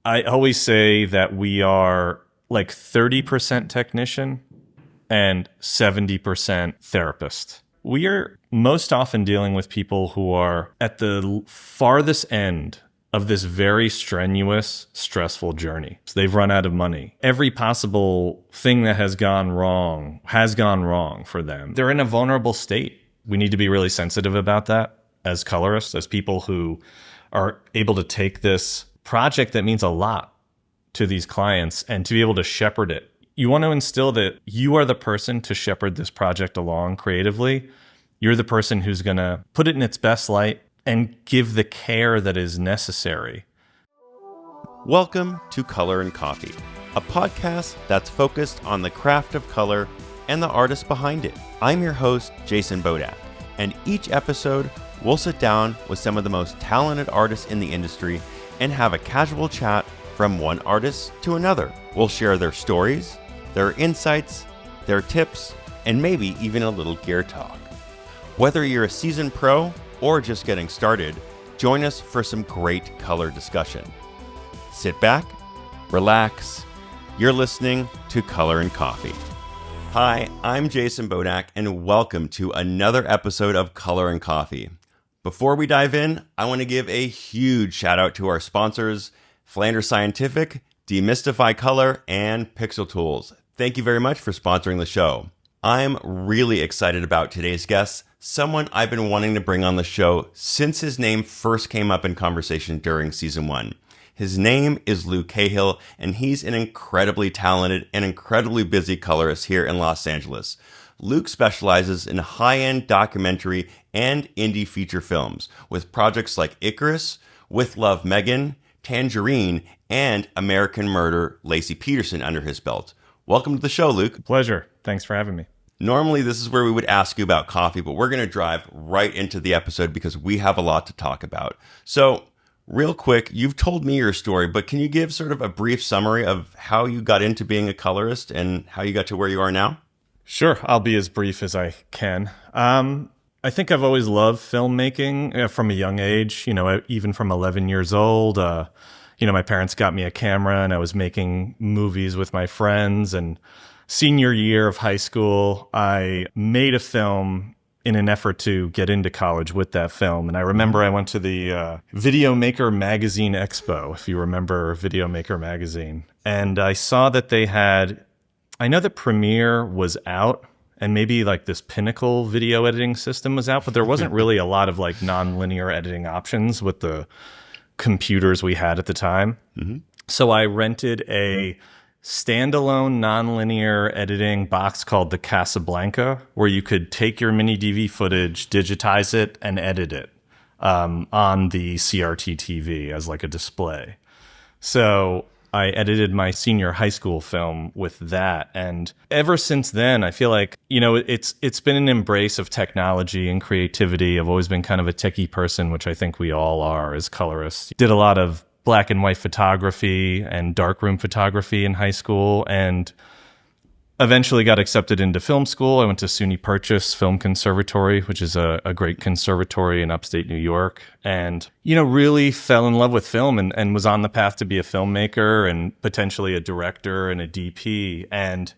I always say that we are like 30% technician and 70% therapist. We are most often dealing with people who are at the farthest end of this very strenuous, stressful journey. So they've run out of money. Every possible thing that has gone wrong for them. They're in a vulnerable state. We need to be really sensitive about that as colorists, as people who are able to take this project that means a lot to these clients and to be able to shepherd it. You want to instill that you are the person to shepherd this project along creatively. You're the person who's going to put it in its best light and give the care that is necessary. Welcome to Color and Coffee, a podcast that's focused on the craft of color and the artist behind it. I'm your host, Jason Bodak, and each episode we'll sit down with some of the most talented artists in the industry and have a casual chat from one artist to another. We'll share their stories, their insights, their tips, and maybe even a little gear talk. Whether you're a seasoned pro or just getting started, join us for some great color discussion. Sit back, relax. You're listening to Color and Coffee. Hi, I'm Jason Bodak, and welcome to another episode of Color and Coffee. Before we dive in, I want to give a huge shout out to our sponsors, Flanders Scientific, Demystify Color, and Pixel Tools. Thank you very much for sponsoring the show. I'm really excited about today's guest, someone I've been wanting to bring on the show since his name first came up in conversation during season 1. His name is Luke Cahill, and he's an incredibly talented and incredibly busy colorist here in Los Angeles. Luke specializes in high-end documentary and indie feature films with projects like Icarus, With Love, Meghan, Tangerine, and American Murder, Laci Peterson under his belt. Welcome to the show, Luke. Pleasure. Thanks for having me. Normally, this is where we would ask you about coffee, but we're going to drive right into the episode because we have a lot to talk about. So, real quick, you've told me your story, but can you give sort of a brief summary of how you got into being a colorist and how you got to where you are now? Sure. I'll be as brief as I can. I think I've always loved filmmaking from a young age, even from 11 years old. My parents got me a camera and I was making movies with my friends. And senior year of high school, I made a film in an effort to get into college with that film. And I remember I went to the Video Maker Magazine Expo, if you remember Video Maker Magazine. And I saw that they had, I know that Premiere was out and maybe like this Pinnacle video editing system was out, but there wasn't really a lot of like non-linear editing options with the computers we had at the time. Mm-hmm. So I rented a standalone non-linear editing box called the Casablanca, where you could take your mini DV footage, digitize it, and edit it on the CRT TV as like a display. So I edited my senior high school film with that. And ever since then, I feel like, it's been an embrace of technology and creativity. I've always been kind of a techie person, which I think we all are as colorists. Did a lot of black and white photography and darkroom photography in high school and eventually got accepted into film school. I went to SUNY Purchase Film Conservatory, which is a great conservatory in upstate New York, and, really fell in love with film and was on the path to be a filmmaker and potentially a director and a DP. And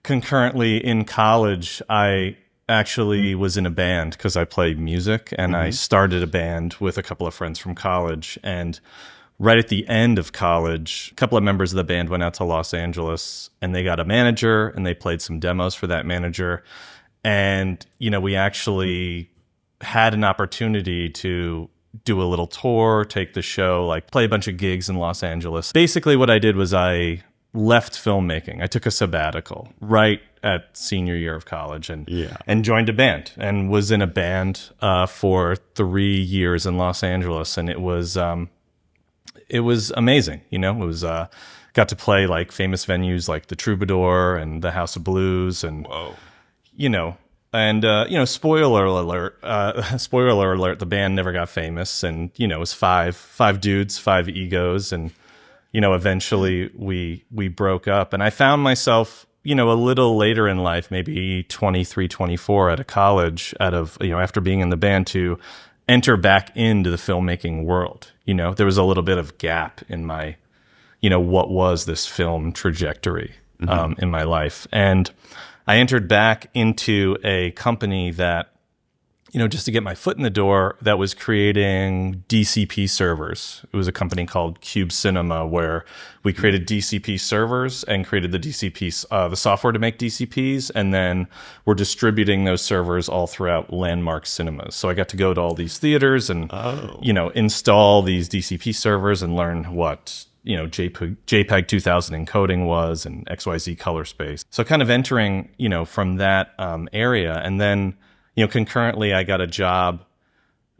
concurrently in college, I actually was in a band because I played music, and I started a band with a couple of friends from college. And right at the end of college, a couple of members of the band went out to Los Angeles and they got a manager and they played some demos for that manager. And, we actually had an opportunity to do a little tour, take the show, like play a bunch of gigs in Los Angeles. Basically what I did was I left filmmaking. I took a sabbatical right at senior year of college and joined a band and was in a band for 3 years in Los Angeles. And it was amazing. It was got to play like famous venues like the Troubadour and the House of Blues and spoiler alert, the band never got famous, and it was five dudes, 5 egos, and eventually we broke up. And I found myself a little later in life, maybe 23, 24 at a college after being in the band to enter back into the filmmaking world. There was a little bit of gap in my what was this film trajectory in my life. And I entered back into a company that, just to get my foot in the door, that was creating DCP servers. It was a company called Cube Cinema, where we created DCP servers and created the DCP, the software to make DCPs, and then we're distributing those servers all throughout landmark cinemas. So I got to go to all these theaters and, install these DCP servers and learn what JPEG 2000 encoding was and XYZ color space. So kind of entering, from that area, and then concurrently, I got a job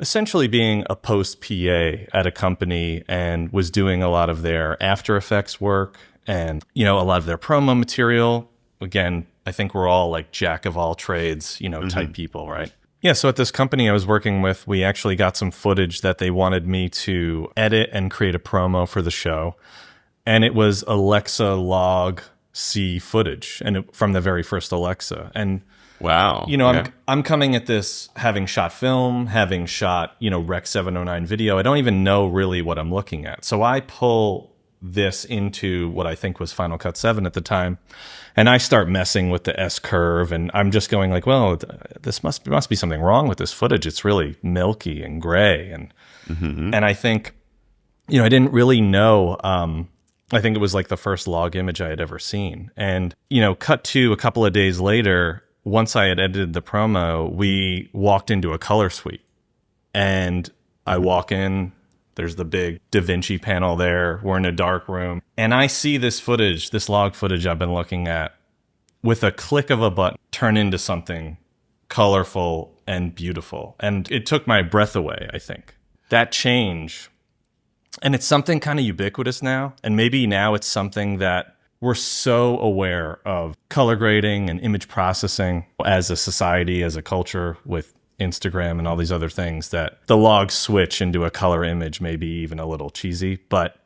essentially being a post PA at a company and was doing a lot of their After Effects work and, a lot of their promo material. Again, I think we're all like jack of all trades, type people, right? Yeah, so at this company I was working with, we actually got some footage that they wanted me to edit and create a promo for the show. And it was Alexa Log C footage from the very first Alexa. And wow. I'm coming at this having shot film, having shot, Rec 709 video. I don't even know really what I'm looking at. So I pull this into what I think was Final Cut 7 at the time, and I start messing with the S curve, and I'm just going like, well, this must be something wrong with this footage. It's really milky and gray, and and I think, I didn't really know. I think it was like the first log image I had ever seen, and cut to a couple of days later. Once I had edited the promo, we walked into a color suite, and I walk in, there's the big Da Vinci panel there. We're in a dark room, and I see this footage, this log footage I've been looking at, with a click of a button, turn into something colorful and beautiful. And it took my breath away, I think. That change, and it's something kind of ubiquitous now, and maybe now it's something that we're so aware of color grading and image processing as a society, as a culture with Instagram and all these other things, that the log switch into a color image may be even a little cheesy. But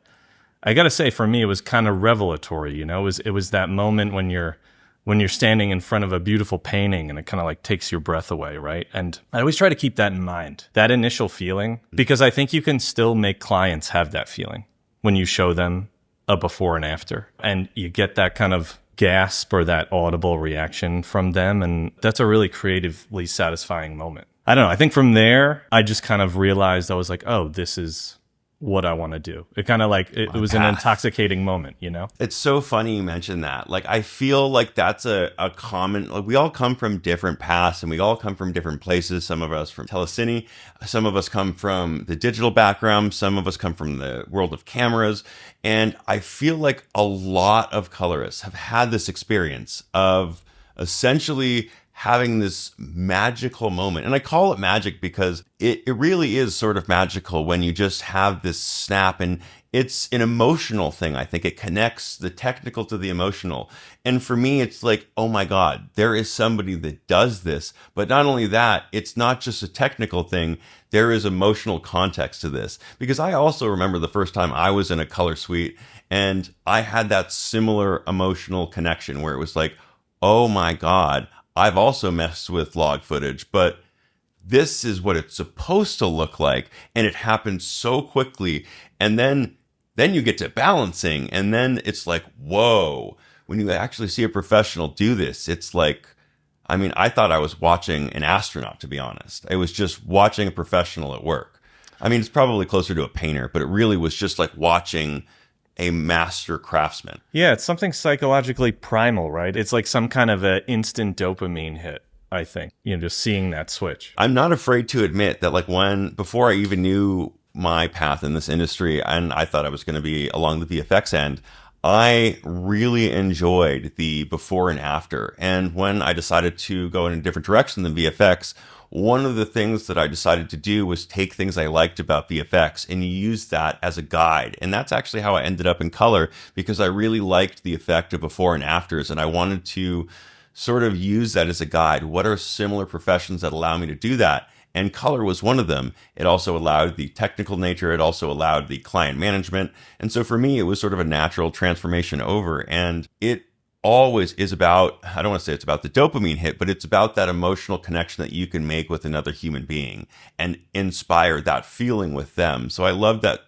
I got to say, for me, it was kind of revelatory. It was that moment when you're standing in front of a beautiful painting and it kind of like takes your breath away, right? And I always try to keep that in mind, that initial feeling, because I think you can still make clients have that feeling when you show them a before and after, and you get that kind of gasp or that audible reaction from them, and that's a really creatively satisfying moment. I don't know, I think from there I just kind of realized, I was like, oh, this is what I want to do. It kind of like it was an intoxicating moment, It's so funny you mentioned that. Like, I feel like that's a common, like, we all come from different paths and we all come from different places. Some of us from telecine, some of us come from the digital background, some of us come from the world of cameras. And I feel like a lot of colorists have had this experience of essentially having this magical moment. And I call it magic because it really is sort of magical when you just have this snap, and it's an emotional thing. I think it connects the technical to the emotional. And for me, it's like, oh my God, there is somebody that does this. But not only that, it's not just a technical thing. There is emotional context to this. Because I also remember the first time I was in a color suite and I had that similar emotional connection where it was like, oh my God, I've also messed with log footage, but this is what it's supposed to look like. And it happens so quickly. And then you get to balancing, and then it's like, whoa, when you actually see a professional do this, it's like, I mean, I thought I was watching an astronaut, to be honest. I was just watching a professional at work. I mean, it's probably closer to a painter, but it really was just like watching a master craftsman. Yeah, it's something psychologically primal, right? It's like some kind of an instant dopamine hit, I think, just seeing that switch. I'm not afraid to admit that, like, before I even knew my path in this industry, and I thought I was going to be along the VFX end, I really enjoyed the before and after. And when I decided to go in a different direction than VFX, one of the things that I decided to do was take things I liked about VFX and use that as a guide. And that's actually how I ended up in color, because I really liked the effect of before and afters. And I wanted to sort of use that as a guide. What are similar professions that allow me to do that? And color was one of them. It also allowed the technical nature. It also allowed the client management. And so for me, it was sort of a natural transformation over. And it always is about, I don't want to say it's about the dopamine hit, but it's about that emotional connection that you can make with another human being and inspire that feeling with them. So I love that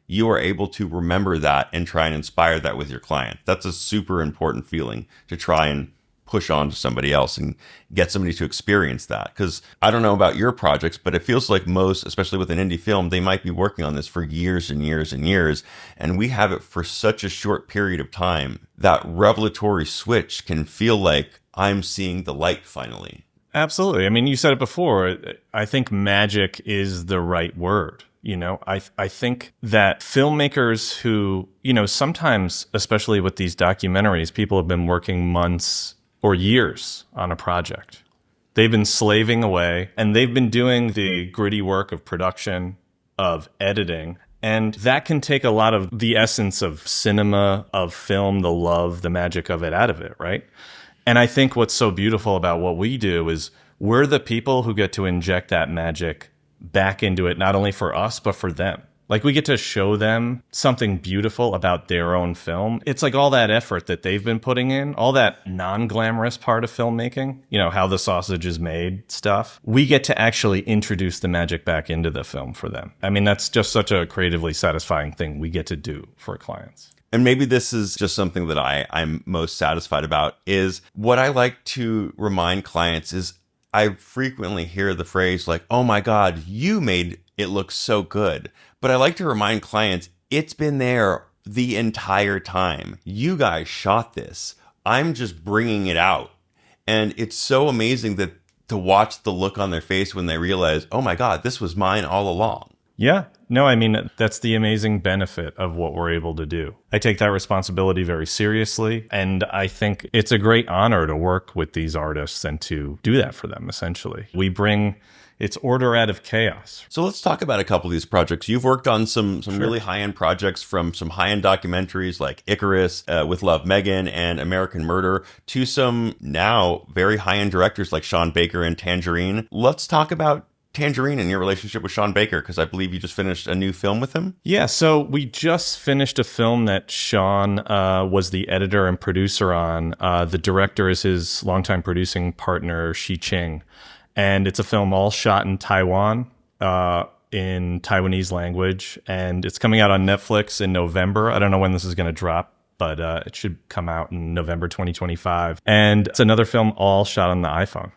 you are able to remember that and try and inspire that with your client. That's a super important feeling to try and push on to somebody else and get somebody to experience that. Because I don't know about your projects, but it feels like most, especially with an indie film, they might be working on this for years and years and years. And we have it for such a short period of time. That revelatory switch can feel like I'm seeing the light finally. Absolutely. I mean, you said it before. I think magic is the right word. I think that filmmakers who, sometimes, especially with these documentaries, people have been working months or years on a project. They've been slaving away and they've been doing the gritty work of production, of editing. And that can take a lot of the essence of cinema, of film, the love, the magic of it out of it, right? And I think what's so beautiful about what we do is we're the people who get to inject that magic back into it, not only for us, but for them. Like, we get to show them something beautiful about their own film. It's like all that effort that they've been putting in, all that non-glamorous part of filmmaking, how the sausage is made stuff. We get to actually introduce the magic back into the film for them. I mean, that's just such a creatively satisfying thing we get to do for clients. And maybe this is just something that I'm most satisfied about, is what I like to remind clients is I frequently hear the phrase like, oh my God, you made it look so good. But I like to remind clients, it's been there the entire time. You guys shot this. I'm just bringing it out. And it's so amazing that to watch the look on their face when they realize, oh my God, this was mine all along. Yeah. No, I mean, that's the amazing benefit of what we're able to do. I take that responsibility very seriously. And I think it's a great honor to work with these artists and to do that for them, essentially. We bring it's order out of chaos. So let's talk about a couple of these projects. You've worked on some really high-end projects, from some high-end documentaries like Icarus, with Love, Meghan, and American Murder, to some now very high-end directors like Sean Baker and Tangerine. Let's talk about Tangerine and your relationship with Sean Baker, because I believe you just finished a new film with him. Yeah, so we just finished a film that Sean was the editor and producer on. The director is his longtime producing partner, Shi Ching. And it's a film all shot in Taiwan, in Taiwanese language. And it's coming out on Netflix in November. I don't know when this is going to drop, but it should come out in November 2025. And it's another film all shot on the iPhone.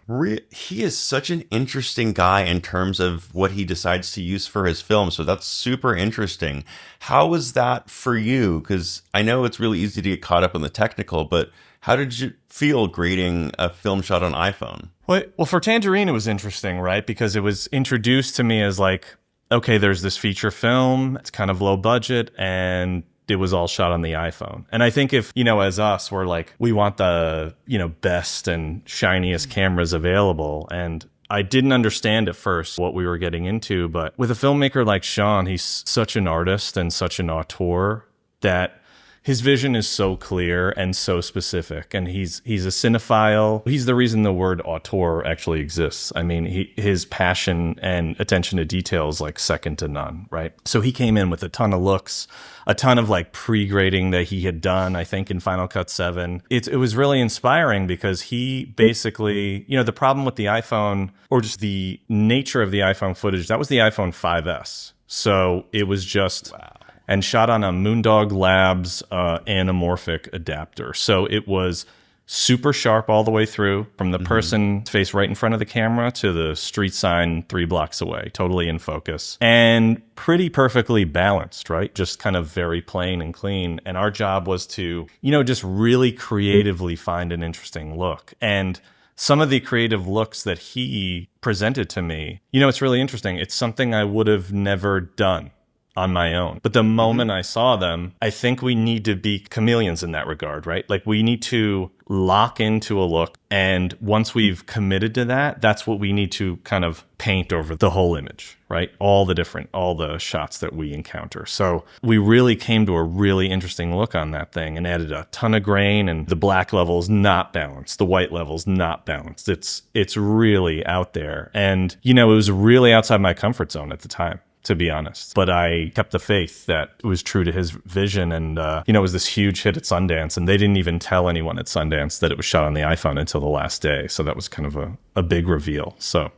He is such an interesting guy in terms of what he decides to use for his film. So that's super interesting. How was that for you? Because I know it's really easy to get caught up in the technical, but how did you feel grading a film shot on iPhone? Well, for Tangerine, it was interesting, right? Because it was introduced to me as like, okay, there's this feature film. It's kind of low budget, and it was all shot on the iPhone. And I think if, as us, we're like, we want the, best and shiniest cameras available. And I didn't understand at first what we were getting into. But with a filmmaker like Sean, he's such an artist and such an auteur that his vision is so clear and so specific, and he's a cinephile. He's the reason the word auteur actually exists. I mean, his passion and attention to detail is like second to none, right? So he came in with a ton of looks, a ton of like pre-grading that he had done, I think, in Final Cut 7. It was really inspiring because he basically, the problem with the iPhone, or just the nature of the iPhone footage, that was the iPhone 5S. So it was just... Wow. And shot on a Moondog Labs anamorphic adapter. So it was super sharp all the way through, from the person's face right in front of the camera to the street sign 3 blocks away, totally in focus. And pretty perfectly balanced, right? Just kind of very plain and clean. And our job was to, just really creatively find an interesting look. And some of the creative looks that he presented to me, it's really interesting. It's something I would have never done on my own. But the moment I saw them, I think we need to be chameleons in that regard, right? Like, we need to lock into a look. And once we've committed to that, that's what we need to kind of paint over the whole image, right? All the shots that we encounter. So we really came to a really interesting look on that thing and added a ton of grain, and the black level's not balanced. The white level's not balanced. It's really out there. And, it was really outside my comfort zone at the time, to be honest. But I kept the faith that it was true to his vision. And, it was this huge hit at Sundance. And they didn't even tell anyone at Sundance that it was shot on the iPhone until the last day. So that was kind of a big reveal. So.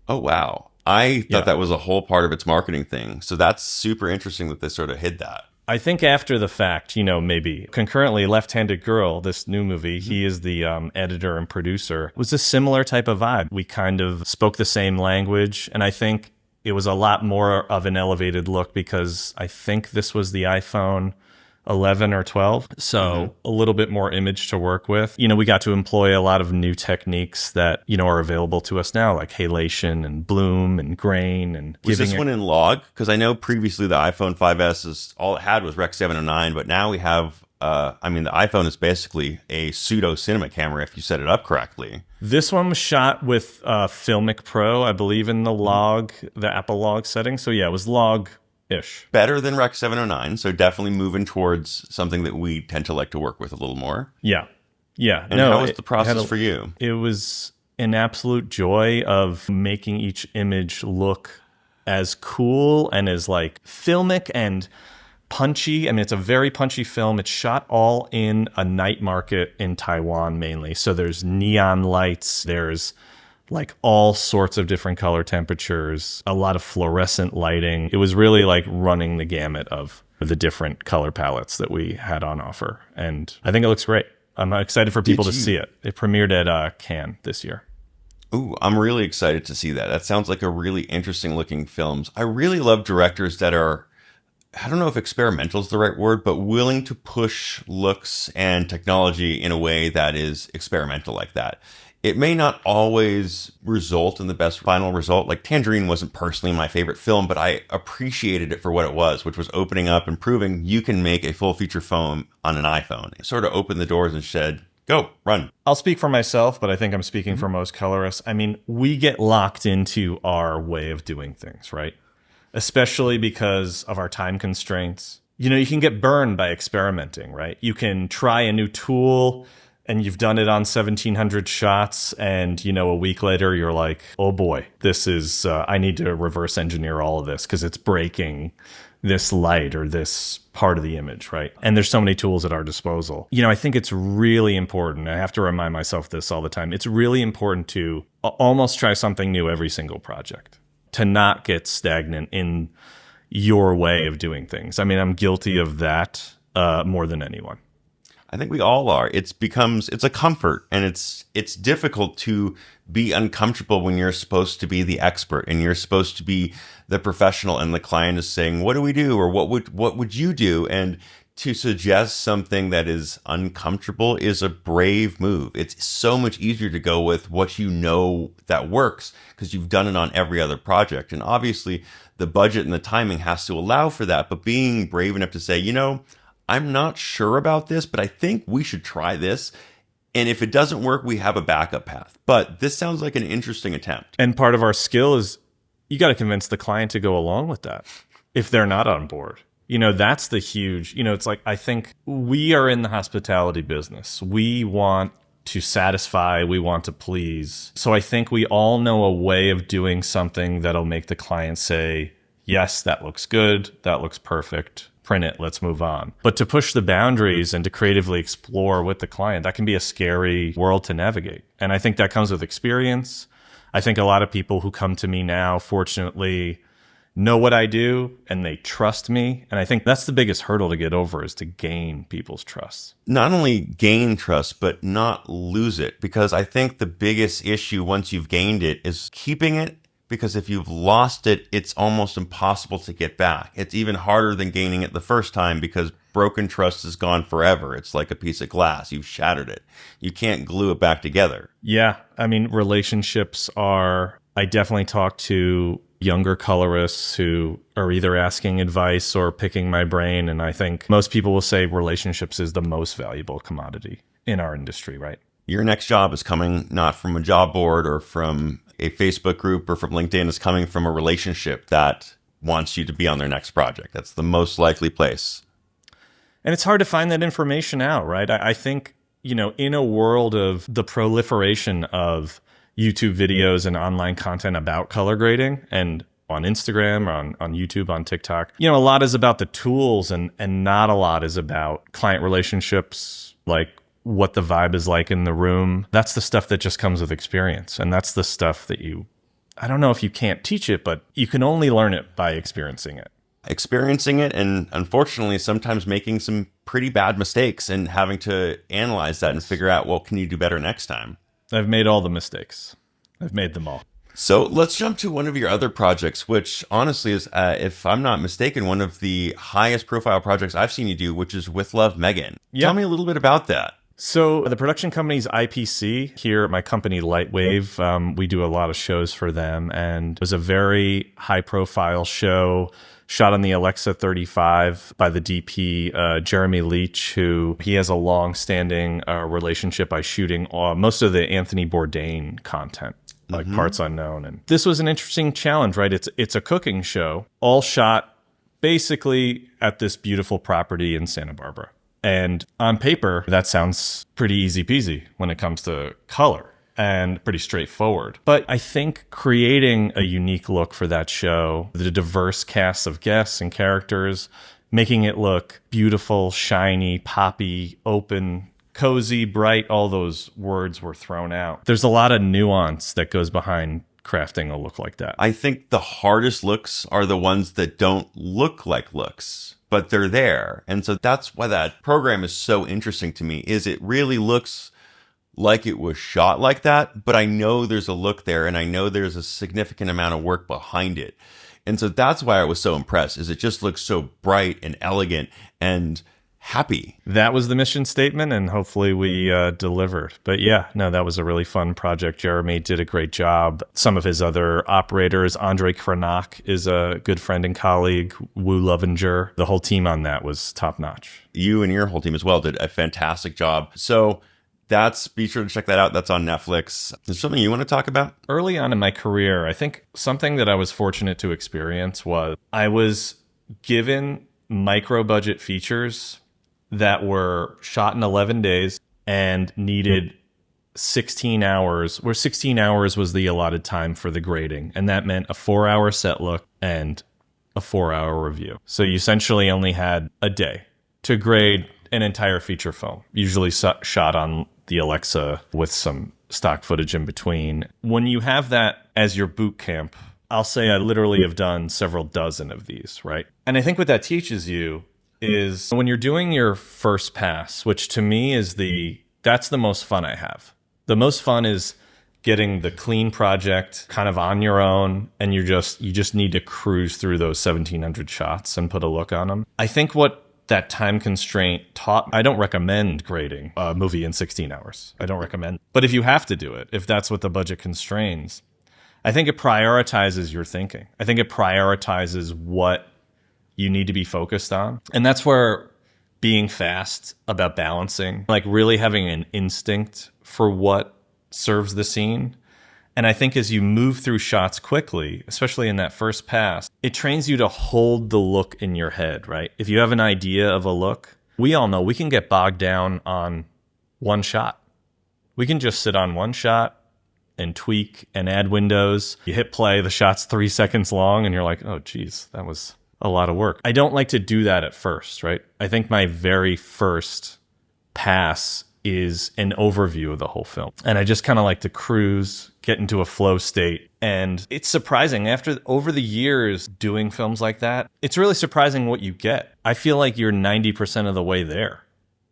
Oh, wow. I thought Yeah. that was a whole part of its marketing thing. So that's super interesting that they sort of hid that. I think after the fact, maybe concurrently, Left-Handed Girl, this new movie, he is the editor and producer, was a similar type of vibe. We kind of spoke the same language, and I think it was a lot more of an elevated look because I think this was the iPhone 11 or 12, so a little bit more image to work with. We got to employ a lot of new techniques that, are available to us now, like halation and bloom and grain and Was giving this one in log? Because I know previously the iPhone 5S is all it had was Rec 709, but now we have, the iPhone is basically a pseudo cinema camera if you set it up correctly. This one was shot with Filmic Pro, I believe, in the Apple log setting. So yeah, it was log-ish. Better than Rec 709, so definitely moving towards something that we tend to like to work with a little more. Yeah. And how was the process for you? It was an absolute joy of making each image look as cool and as like filmic and punchy. I mean, it's a very punchy film. It's shot all in a night market in Taiwan mainly. So there's neon lights, there's like all sorts of different color temperatures, a lot of fluorescent lighting. It was really like running the gamut of the different color palettes that we had on offer. And I think it looks great. I'm excited for people to see it. It premiered at Cannes this year. Ooh, I'm really excited to see that. That sounds like a really interesting looking film. I really love directors that are, I don't know if experimental is the right word, but willing to push looks and technology in a way that is experimental like that. It may not always result in the best final result. Like Tangerine wasn't personally my favorite film, but I appreciated it for what it was, which was opening up and proving you can make a full feature film on an iPhone. It sort of opened the doors and said, go, run. I'll speak for myself, but I think I'm speaking for most colorists. I mean, we get locked into our way of doing things, right? Especially because of our time constraints. You can get burned by experimenting, right? You can try a new tool and you've done it on 1,700 shots, and, a week later, you're like, oh boy, this is, I need to reverse engineer all of this because it's breaking this light or this part of the image, right? And there's so many tools at our disposal. I think it's really important. I have to remind myself this all the time. It's really important to almost try something new every single project, to not get stagnant in your way of doing things. I mean, I'm guilty of that more than anyone. I think we all are. It's a comfort, and it's difficult to be uncomfortable when you're supposed to be the expert and you're supposed to be the professional, and the client is saying, what do we do? Or what would you do? And to suggest something that is uncomfortable is a brave move. It's so much easier to go with what you know that works because you've done it on every other project. And obviously the budget and the timing has to allow for that, but being brave enough to say, I'm not sure about this, but I think we should try this. And if it doesn't work, we have a backup path. But this sounds like an interesting attempt. And part of our skill is you got to convince the client to go along with that if they're not on board. That's the huge, it's like, I think we are in the hospitality business. We want to satisfy, we want to please. So I think we all know a way of doing something that'll make the client say, yes, that looks good, that looks perfect. Print it, let's move on. But to push the boundaries and to creatively explore with the client, that can be a scary world to navigate. And I think that comes with experience. I think a lot of people who come to me now, fortunately, know what I do and they trust me. And I think that's the biggest hurdle to get over, is to gain people's trust. Not only gain trust, but not lose it. Because I think the biggest issue once you've gained it is keeping it. Because if you've lost it, it's almost impossible to get back. It's even harder than gaining it the first time because broken trust is gone forever. It's like a piece of glass. You've shattered it. You can't glue it back together. Yeah. I mean, relationships are, I definitely talk to younger colorists who are either asking advice or picking my brain. And I think most people will say relationships is the most valuable commodity in our industry, right? Your next job is coming not from a job board or from a Facebook group or from LinkedIn. Is coming from a relationship that wants you to be on their next project. That's the most likely place. And it's hard to find that information out, right? I think, in a world of the proliferation of YouTube videos and online content about color grading, and on Instagram, on YouTube, on TikTok, a lot is about the tools and not a lot is about client relationships, like what the vibe is like in the room. That's the stuff that just comes with experience. And that's the stuff that you I don't know if you can't teach it, but you can only learn it by experiencing it. Experiencing it, and unfortunately sometimes making some pretty bad mistakes and having to analyze that and figure out, well, can you do better next time? I've made all the mistakes. I've made them all. So let's jump to one of your other projects, which honestly is, if I'm not mistaken, one of the highest profile projects I've seen you do, which is With Love, Meghan. Yeah. Tell me a little bit about that. So the production company's IPC. Here at my company, Lightwave, we do a lot of shows for them. And it was a very high-profile show shot on the Alexa 35 by the DP, Jeremy Leach, who he has a long-standing relationship by shooting most of the Anthony Bourdain content, like Parts Unknown. And this was an interesting challenge, right? It's a cooking show, all shot basically at this beautiful property in Santa Barbara. And on paper, that sounds pretty easy peasy when it comes to color and pretty straightforward. But I think creating a unique look for that show, the diverse cast of guests and characters, making it look beautiful, shiny, poppy, open, cozy, bright, all those words were thrown out. There's a lot of nuance that goes behind crafting a look like that. I think the hardest looks are the ones that don't look like looks, but they're there. And so that's why that program is so interesting to me, is it really looks like it was shot like that, but I know there's a look there and I know there's a significant amount of work behind it. And so that's why I was so impressed, is it just looks so bright and elegant and happy. That was the mission statement, and hopefully we delivered. But yeah, no, that was a really fun project. Jeremy did a great job. Some of his other operators, Andre Krenak is a good friend and colleague, Wu Lovinger. The whole team on that was top notch. You and your whole team as well did a fantastic job. So be sure to check that out. That's on Netflix. Is there something you want to talk about? Early on in my career, I think something that I was fortunate to experience was I was given micro budget features that were shot in 11 days and needed 16 hours, where 16 hours was the allotted time for the grading. And that meant a 4-hour set look and a 4-hour review. So you essentially only had a day to grade an entire feature film, usually shot on the Alexa with some stock footage in between. When you have that as your boot camp, I'll say I literally have done several dozen of these, right? And I think what that teaches you is when you're doing your first pass, which to me is that's the most fun I have. The most fun is getting the clean project kind of on your own, and you just need to cruise through those 1,700 shots and put a look on them. I think what that time constraint taught, I don't recommend grading a movie in 16 hours. I don't recommend. But if you have to do it, if that's what the budget constrains, I think it prioritizes your thinking. I think it prioritizes what you need to be focused on. And that's where being fast about balancing, like really having an instinct for what serves the scene. And I think as you move through shots quickly, especially in that first pass, it trains you to hold the look in your head, right? If you have an idea of a look, we all know we can get bogged down on one shot. We can just sit on one shot and tweak and add windows. You hit play, the shot's 3 seconds long, and you're like, oh, geez, that was a lot of work. I don't like to do that at first, right? I think my very first pass is an overview of the whole film. And I just kind of like to cruise, get into a flow state. And it's surprising over the years doing films like that, it's really surprising what you get. I feel like you're 90% of the way there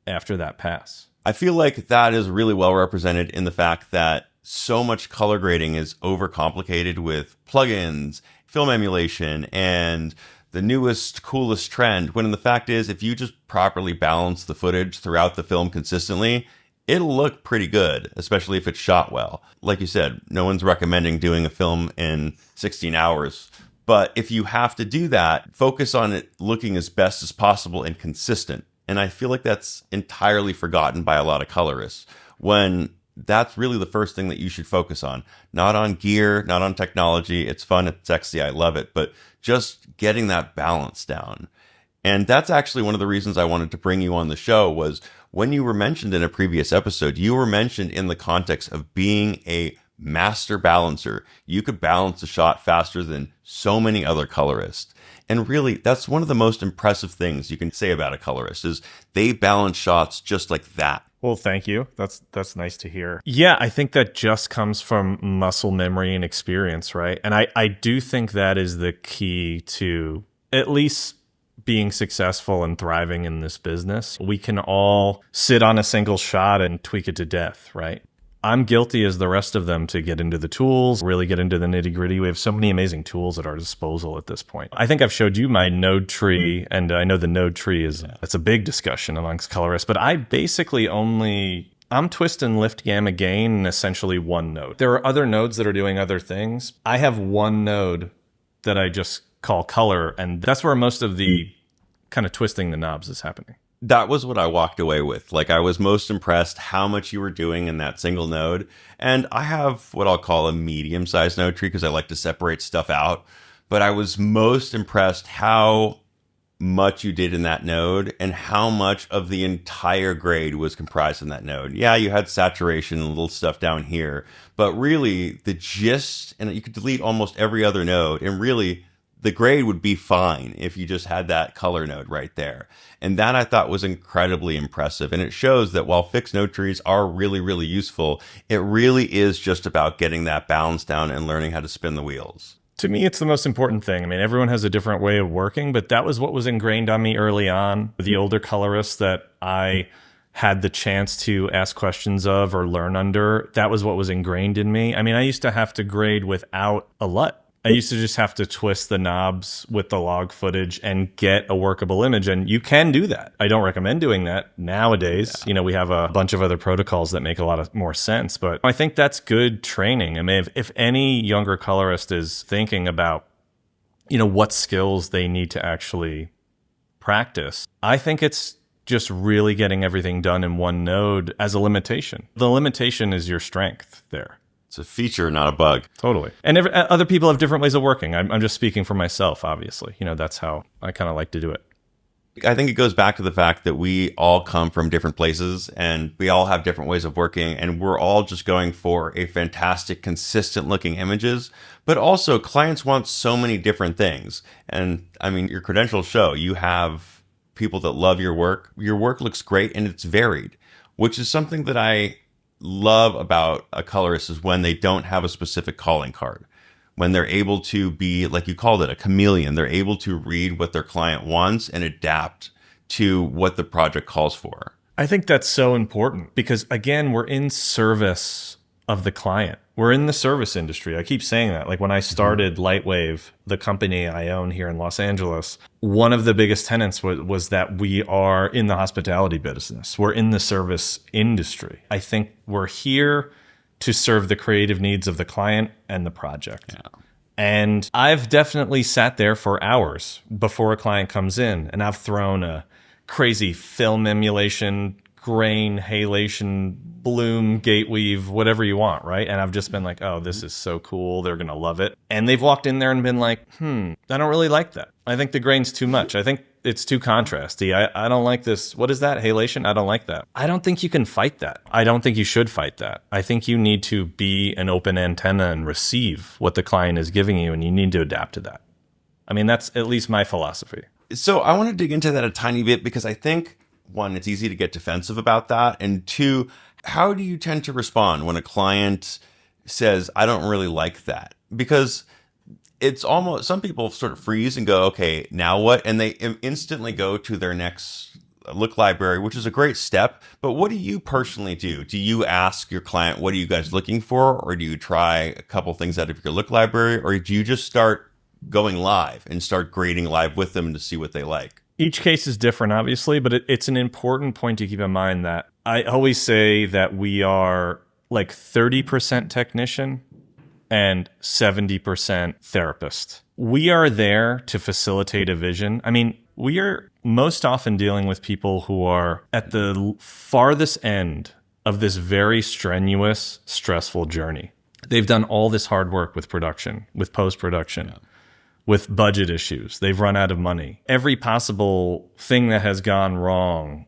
after that pass. I feel like that is really well represented in the fact that so much color grading is overcomplicated with plugins, film emulation, and the newest, coolest trend, when the fact is, if you just properly balance the footage throughout the film consistently, it'll look pretty good, especially if it's shot well. Like you said, no one's recommending doing a film in 16 hours. But if you have to do that, focus on it looking as best as possible and consistent. And I feel like that's entirely forgotten by a lot of colorists, when that's really the first thing that you should focus on. Not on gear, not on technology. It's fun, it's sexy, I love it. But just getting that balance down. And that's actually one of the reasons I wanted to bring you on the show, was when you were mentioned in a previous episode, you were mentioned in the context of being a master balancer. You could balance a shot faster than so many other colorists. And really, that's one of the most impressive things you can say about a colorist, is they balance shots just like that. Well, thank you. That's nice to hear. Yeah, I think that just comes from muscle memory and experience, right? And I do think that is the key to at least being successful and thriving in this business. We can all sit on a single shot and tweak it to death, right? I'm guilty as the rest of them to get into the tools, really get into the nitty gritty. We have so many amazing tools at our disposal at this point. I think I've showed you my node tree, and I know the node tree it's a big discussion amongst colorists, but I basically I'm twist and lift gamma gain in essentially one node. There are other nodes that are doing other things. I have one node that I just call color, and that's where most of the kind of twisting the knobs is happening. That was what I walked away with. Like, I was most impressed how much you were doing in that single node. And I have what I'll call a medium-sized node tree because I like to separate stuff out. But I was most impressed how much you did in that node and how much of the entire grade was comprised in that node. Yeah, you had saturation and little stuff down here, but really the gist, and you could delete almost every other node, and really the grade would be fine if you just had that color node right there. And that I thought was incredibly impressive. And it shows that while fixed node trees are really, really useful, it really is just about getting that balance down and learning how to spin the wheels. To me, it's the most important thing. I mean, everyone has a different way of working, but that was what was ingrained on me early on. The older colorists that I had the chance to ask questions of or learn under, that was what was ingrained in me. I mean, I used to have to grade without a LUT. I used to just have to twist the knobs with the log footage and get a workable image. And you can do that. I don't recommend doing that nowadays. Yeah. You know, we have a bunch of other protocols that make a lot of more sense. But I think that's good training. I mean, if any younger colorist is thinking about, you know, what skills they need to actually practice, I think it's just really getting everything done in one node as a limitation. The limitation is your strength there. It's a feature, not a bug. Totally. And other people have different ways of working. I'm just speaking for myself, obviously. You know, that's how I kind of like to do it. I think it goes back to the fact that we all come from different places and we all have different ways of working, and we're all just going for a fantastic, consistent looking images. But also clients want so many different things. And I mean, your credentials show you have people that love your work. Your work looks great and it's varied, which is something that I love about a colorist, is when they don't have a specific calling card, when they're able to be, like you called it, a chameleon. They're able to read what their client wants and adapt to what the project calls for. I think that's so important because, again, we're in service of the client. We're in the service industry. I keep saying that. Like when I started Lightwave, the company I own here in Los Angeles, one of the biggest tenets was that we are in the hospitality business. We're in the service industry. I think we're here to serve the creative needs of the client and the project. Yeah. And I've definitely sat there for hours before a client comes in, and I've thrown a crazy film emulation, grain, halation, bloom, gate weave, whatever you want, right? And I've just been like, oh, this is so cool. They're going to love it. And they've walked in there and been like, I don't really like that. I think the grain's too much. I think it's too contrasty. I don't like this. What is that? Halation? I don't like that. I don't think you can fight that. I don't think you should fight that. I think you need to be an open antenna and receive what the client is giving you, and you need to adapt to that. I mean, that's at least my philosophy. So I want to dig into that a tiny bit because I think, one, it's easy to get defensive about that. And two, how do you tend to respond when a client says, I don't really like that? Because it's almost, some people sort of freeze and go, okay, now what? And they instantly go to their next look library, which is a great step. But what do you personally do? Do you ask your client, what are you guys looking for? Or do you try a couple things out of your look library? Or do you just start going live and start grading live with them to see what they like? Each case is different, obviously, but it's an important point to keep in mind that I always say that we are like 30% technician and 70% therapist. We are there to facilitate a vision. I mean, we are most often dealing with people who are at the farthest end of this very strenuous, stressful journey. They've done all this hard work with production, with post-production. Yeah. With budget issues. They've run out of money. Every possible thing that has gone wrong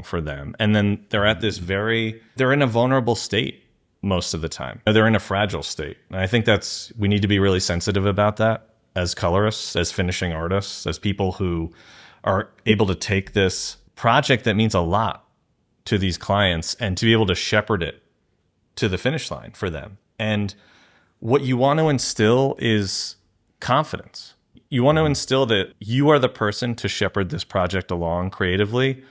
for them. And then they're at this they're in a vulnerable state most of the time. They're in a fragile state. And I think we need to be really sensitive about that as colorists, as finishing artists, as people who are able to take this project that means a lot to these clients and to be able to shepherd it to the finish line for them. And what you want to instill is confidence. You want to instill that you are the person to shepherd this project along creatively.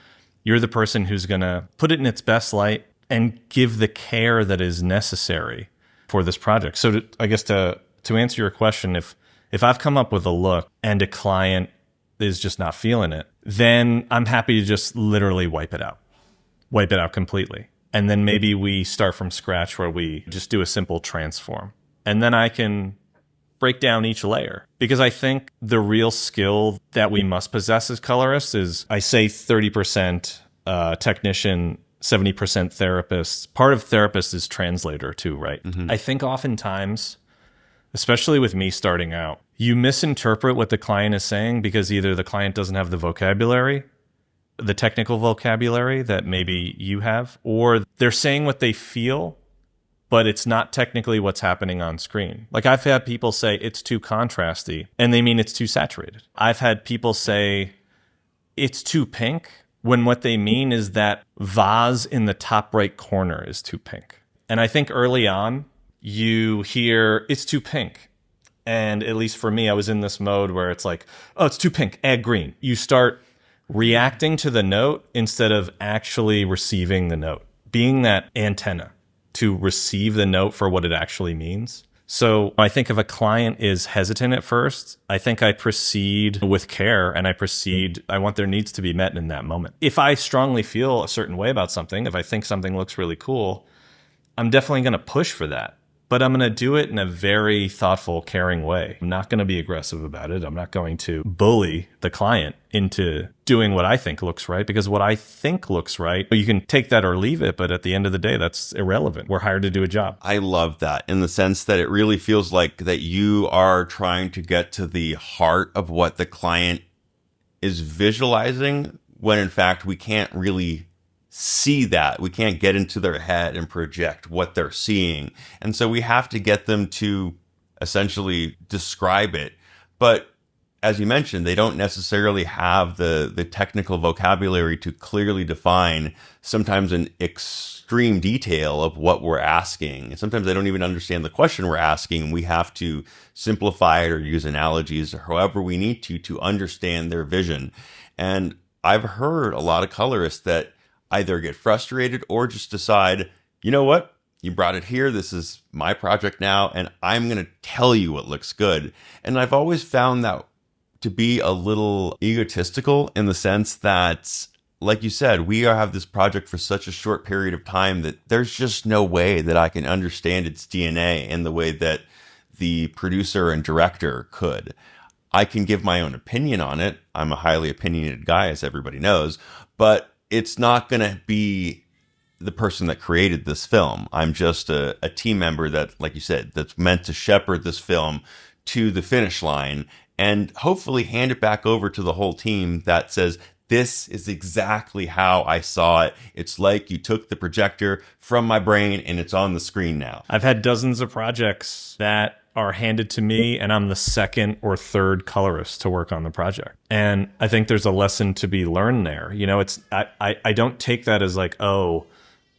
You're the person who's going to put it in its best light and give the care that is necessary for this project. So I guess to answer your question, if I've come up with a look and a client is just not feeling it, then I'm happy to just literally wipe it out completely. And then maybe we start from scratch where we just do a simple transform. And then I can break down each layer. Because I think the real skill that we must possess as colorists is, I say 30% technician, 70% therapist. Part of therapist is translator too, right? I think oftentimes, especially with me starting out, you misinterpret what the client is saying because either the client doesn't have the vocabulary, the technical vocabulary that maybe you have, or they're saying what they feel, but it's not technically what's happening on screen. Like I've had people say it's too contrasty, and they mean it's too saturated. I've had people say it's too pink, when what they mean is that vase in the top right corner is too pink. And I think early on, you hear it's too pink. And at least for me, I was in this mode where it's like, oh, it's too pink, add green. You start reacting to the note instead of actually receiving the note, being that antenna to receive the note for what it actually means. So I think if a client is hesitant at first, I think I proceed with care and I want their needs to be met in that moment. If I strongly feel a certain way about something, if I think something looks really cool, I'm definitely going to push for that. But I'm going to do it in a very thoughtful, caring way. I'm not going to be aggressive about it. I'm not going to bully the client into doing what I think looks right, because what I think looks right, you can take that or leave it, but at the end of the day, that's irrelevant. We're hired to do a job. I love that in the sense that it really feels like that you are trying to get to the heart of what the client is visualizing, when in fact we can't really see that. We can't get into their head and project what they're seeing. And so we have to get them to essentially describe it. But as you mentioned, they don't necessarily have the technical vocabulary to clearly define sometimes an extreme detail of what we're asking. Sometimes they don't even understand the question we're asking. We have to simplify it or use analogies or however we need to understand their vision. And I've heard a lot of colorists that either get frustrated or just decide, you know what, you brought it here, this is my project now, and I'm going to tell you what looks good. And I've always found that to be a little egotistical in the sense that, like you said, we have this project for such a short period of time that there's just no way that I can understand its DNA in the way that the producer and director could. I can give my own opinion on it. I'm a highly opinionated guy, as everybody knows, but it's not going to be the person that created this film. I'm just a team member that, like you said, that's meant to shepherd this film to the finish line and hopefully hand it back over to the whole team that says, this is exactly how I saw it. It's like you took the projector from my brain and it's on the screen now. I've had dozens of projects that are handed to me and I'm the second or third colorist to work on the project. And I think there's a lesson to be learned there. You know, it's I don't take that as like, oh,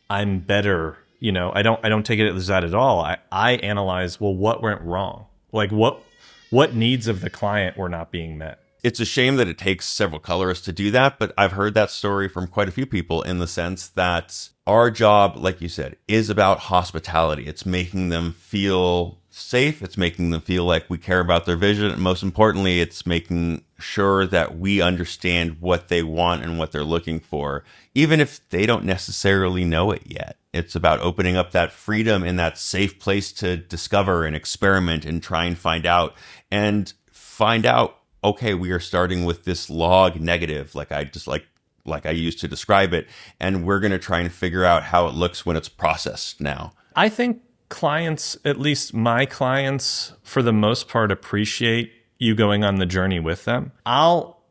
I'm better. You know, I don't take it as that at all. I analyze, well, what went wrong? Like what needs of the client were not being met? It's a shame that it takes several colorists to do that, but I've heard that story from quite a few people in the sense that our job, like you said, is about hospitality. It's making them feel safe. It's making them feel like we care about their vision. And most importantly, it's making sure that we understand what they want and what they're looking for, even if they don't necessarily know it yet. It's about opening up that freedom and that safe place to discover and experiment and try and find out, okay, we are starting with this log negative, like I used to describe it, and we're going to try and figure out how it looks when it's processed now. I think clients, at least my clients, for the most part, appreciate you going on the journey with them. I'll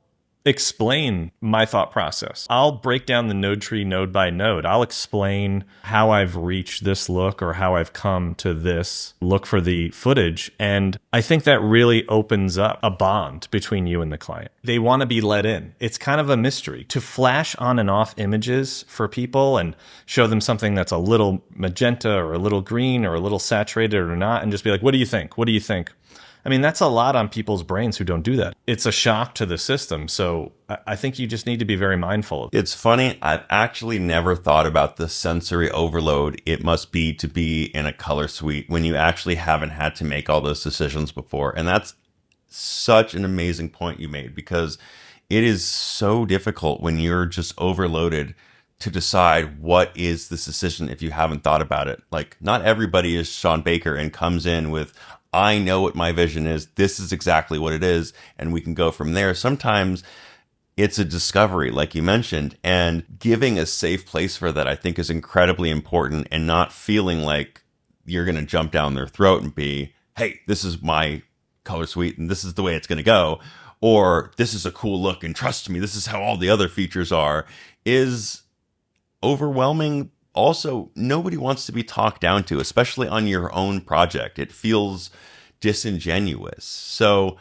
explain my thought process. I'll break down the node tree node by node. I'll explain how I've reached this look or how I've come to this look for the footage. And I think that really opens up a bond between you and the client. They want to be let in. It's kind of a mystery. To flash on and off images for people and show them something that's a little magenta or a little green or a little saturated or not, and just be like, what do you think? What do you think? I mean, that's a lot on people's brains who don't do that. It's a shock to the system. So I think you just need to be very mindful of it. It's funny. I've actually never thought about the sensory overload it must be to be in a color suite when you actually haven't had to make all those decisions before. And that's such an amazing point you made, because it is so difficult when you're just overloaded to decide what is this decision if you haven't thought about it. Like, not everybody is Sean Baker and comes in with, I know what my vision is. This is exactly what it is. And we can go from there. Sometimes it's a discovery, like you mentioned, and giving a safe place for that, I think, is incredibly important, and not feeling like you're going to jump down their throat and be, hey, this is my color suite and this is the way it's going to go. Or this is a cool look and trust me, this is how all the other features are, is overwhelming. Also, nobody wants to be talked down to, especially on your own project. It feels disingenuous. So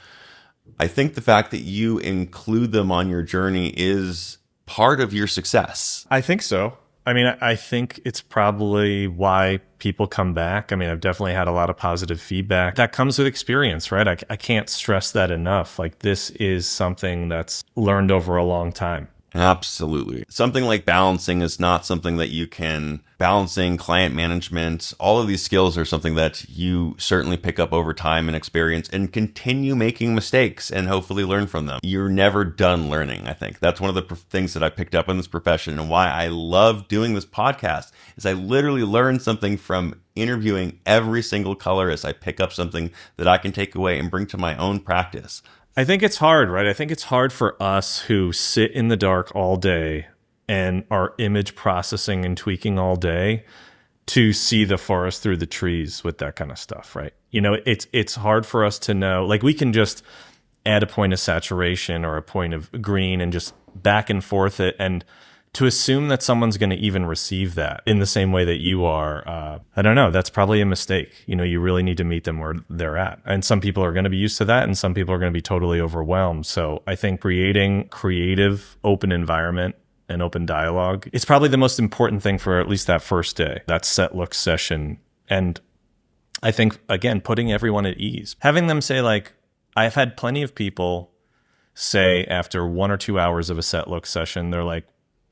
I think the fact that you include them on your journey is part of your success. I think so. I mean, I think it's probably why people come back. I mean, I've definitely had a lot of positive feedback. That comes with experience, right? I can't stress that enough. Like, this is something that's learned over a long time. Absolutely. Something like balancing is not something that you can, balancing, client management, all of these skills are something that you certainly pick up over time and experience and continue making mistakes and hopefully learn from them. You're never done learning, I think. That's one of the things that I picked up in this profession, and why I love doing this podcast is I literally learn something from interviewing every single colorist. I pick up something that I can take away and bring to my own practice. I think it's hard, right? I think it's hard for us who sit in the dark all day and are image processing and tweaking all day to see the forest through the trees with that kind of stuff, right? You know, it's hard for us to know. Like, we can just add a point of saturation or a point of green and just back and forth it, and to assume that someone's going to even receive that in the same way that you are, I don't know, that's probably a mistake. You know, you really need to meet them where they're at. And some people are going to be used to that, and some people are going to be totally overwhelmed. So I think creating creative, open environment and open dialogue, it's probably the most important thing for at least that first day, that set look session. And I think, again, putting everyone at ease, having them say, like, I've had plenty of people say after 1 or 2 hours of a set look session, they're like,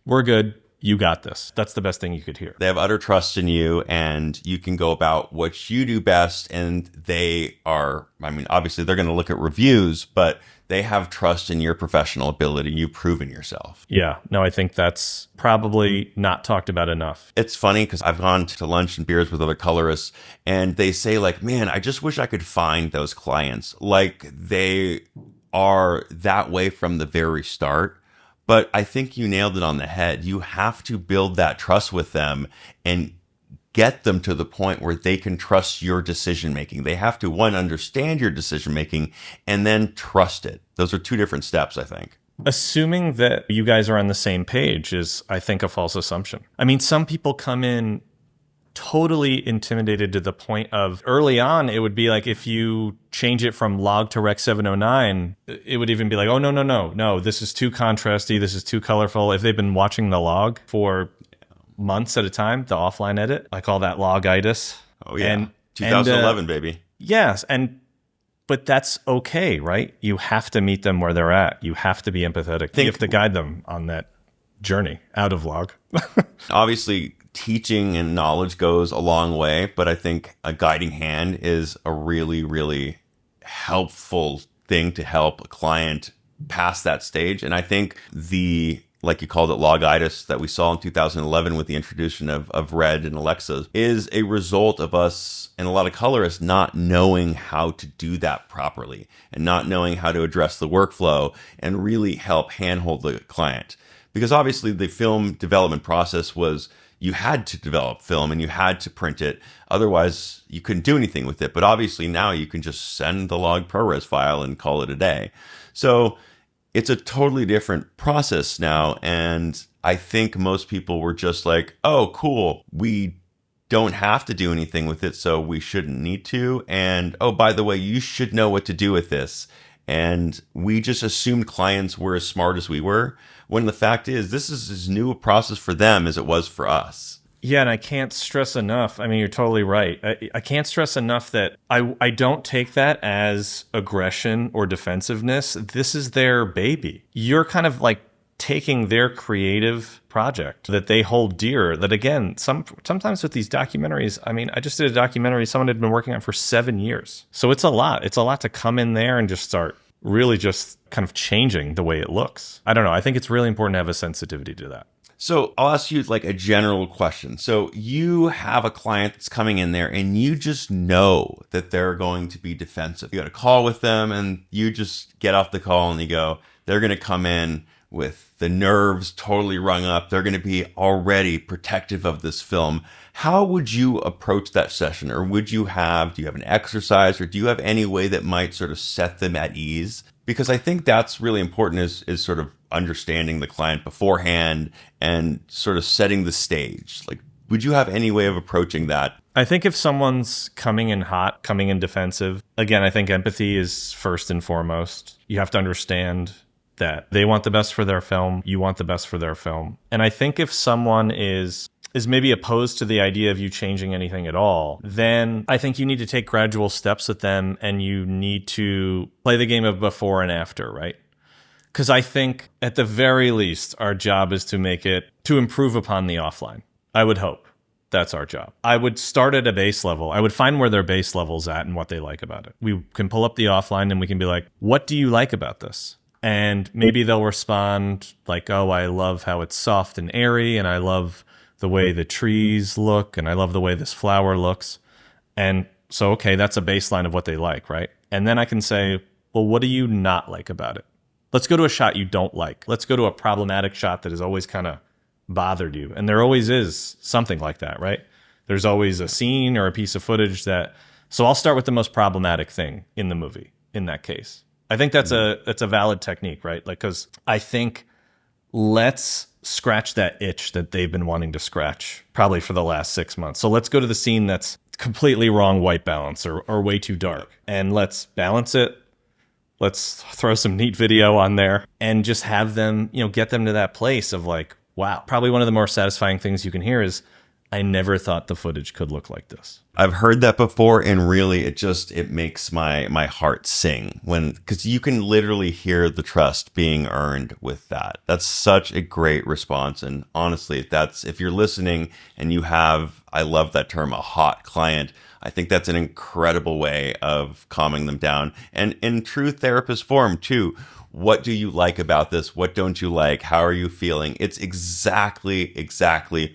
we're good. You got this. That's the best thing you could hear. They have utter trust in you, and you can go about what you do best. And they are, I mean, obviously they're going to look at reviews, but they have trust in your professional ability. You've proven yourself. Yeah. No, I think that's probably not talked about enough. It's funny because I've gone to lunch and beers with other colorists, and they say, like, man, I just wish I could find those clients. Like, they are that way from the very start. But I think you nailed it on the head. You have to build that trust with them and get them to the point where they can trust your decision making. They have to, one, understand your decision making and then trust it. Those are two different steps, I think. Assuming that you guys are on the same page is, I think, a false assumption. I mean, some people come in totally intimidated to the point of, early on, it would be like, if you change it from log to rec 709, it would even be like, oh, no, this is too contrasty, this is too colorful. If they've been watching the log for months at a time, the offline edit, I call that logitis. Oh yeah, 2011, baby. Yes, but that's okay, right? You have to meet them where they're at. You have to be empathetic. You have to guide them on that journey out of log. Obviously, teaching and knowledge goes a long way, but I think a guiding hand is a really, really helpful thing to help a client pass that stage. And I think like you called it, logitis that we saw in 2011 with the introduction of Red and Alexa is a result of us and a lot of colorists not knowing how to do that properly and not knowing how to address the workflow and really help handhold the client. Because obviously the film development process was, you had to develop film and you had to print it. Otherwise, you couldn't do anything with it. But obviously now you can just send the log ProRes file and call it a day. So It's a totally different process now. And I think most people were just like, oh, cool. We don't have to do anything with it, so we shouldn't need to. And, oh, by the way, you should know what to do with this. And we just assumed clients were as smart as we were, when the fact is this is as new a process for them as it was for us. Yeah, and I can't stress enough. I mean, you're totally right. I can't stress enough that I don't take that as aggression or defensiveness. This is their baby. You're kind of like taking their creative project that they hold dear, that again, sometimes with these documentaries, I mean, I just did a documentary someone had been working on for 7 years. So it's a lot. It's a lot to come in there and just start really just kind of changing the way it looks. I don't know. I think it's really important to have a sensitivity to that. So I'll ask you like a general question. So you have a client that's coming in there and you just know that they're going to be defensive. You got a call with them and you just get off the call and you go, they're going to come in with the nerves totally rung up. They're going to be already protective of this film. How would you approach that session? Or do you have an exercise, or do you have any way that might sort of set them at ease? Because I think that's really important, is sort of understanding the client beforehand and sort of setting the stage. Like, would you have any way of approaching that? I think if someone's coming in hot, coming in defensive, again, I think empathy is first and foremost. You have to understand that they want the best for their film. You want the best for their film. And I think if someone is maybe opposed to the idea of you changing anything at all, then I think you need to take gradual steps with them and you need to play the game of before and after, right? Because I think at the very least, our job is to improve upon the offline. I would hope that's our job. I would start at a base level. I would find where their base level's at and what they like about it. We can pull up the offline and we can be like, what do you like about this? And maybe they'll respond like, oh, I love how it's soft and airy, and I love the way the trees look, and I love the way this flower looks. And so, okay, that's a baseline of what they like, right? And then I can say, well, what do you not like about it? Let's go to a shot you don't like. Let's go to a problematic shot that has always kind of bothered you. And there always is something like that, right? There's always a scene or a piece of footage that... So I'll start with the most problematic thing in the movie, in that case. I think that's a valid technique, right? Like, because I think let's scratch that itch that they've been wanting to scratch probably for the last 6 months. So let's go to the scene that's completely wrong white balance or way too dark, and let's balance it. Let's throw some neat video on there and just have them, get them to that place of like, wow. Probably one of the more satisfying things you can hear is, I never thought the footage could look like this. I've heard that before, and really it makes my heart sing because you can literally hear the trust being earned with that. That's such a great response. And honestly, if you're listening and you have, I love that term, a hot client, I think that's an incredible way of calming them down. And in true therapist form too. What do you like about this? What don't you like? How are you feeling? It's exactly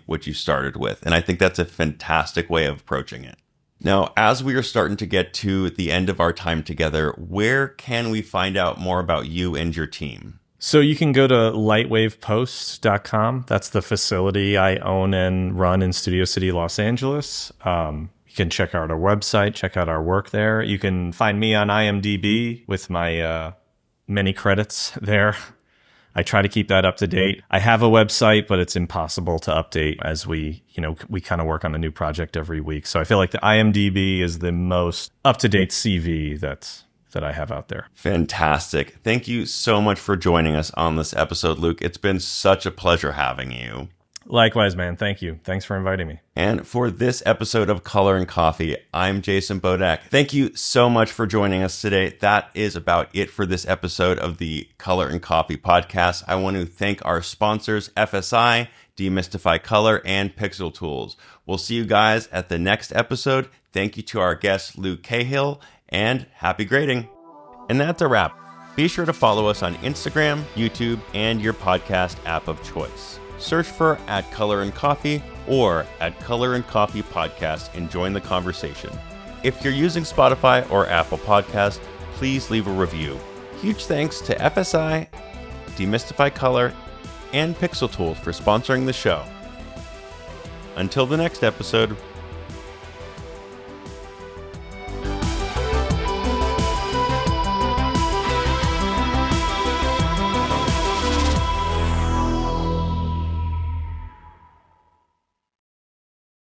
what you started with. And I think that's a fantastic way of approaching it. Now, as we are starting to get to the end of our time together, where can we find out more about you and your team? So you can go to lightwaveposts.com. That's the facility I own and run in Studio City, Los Angeles. You can check out our website, check out our work there. You can find me on IMDb with my... many credits there. I try to keep that up to date. I have a website, but it's impossible to update as we kind of work on a new project every week. So I feel like the IMDb is the most up-to-date CV that I have out there. Fantastic. Thank you so much for joining us on this episode, Luke. It's been such a pleasure having you. Likewise, man. Thank you. Thanks for inviting me. And for this episode of Color and Coffee, I'm Jason Bodak. Thank you so much for joining us today. That is about it for this episode of the Color and Coffee podcast. I want to thank our sponsors, FSI, Demystify Color, and Pixel Tools. We'll see you guys at the next episode. Thank you to our guest, Luke Cahill, and happy grading. And that's a wrap. Be sure to follow us on Instagram, YouTube, and your podcast app of choice. Search for @ColorandCoffee or @Color and Coffee Podcast and join the conversation. If you're using Spotify or Apple Podcasts, please leave a review. Huge thanks to FSI, Demystify Color, and Pixel Tools for sponsoring the show. Until the next episode,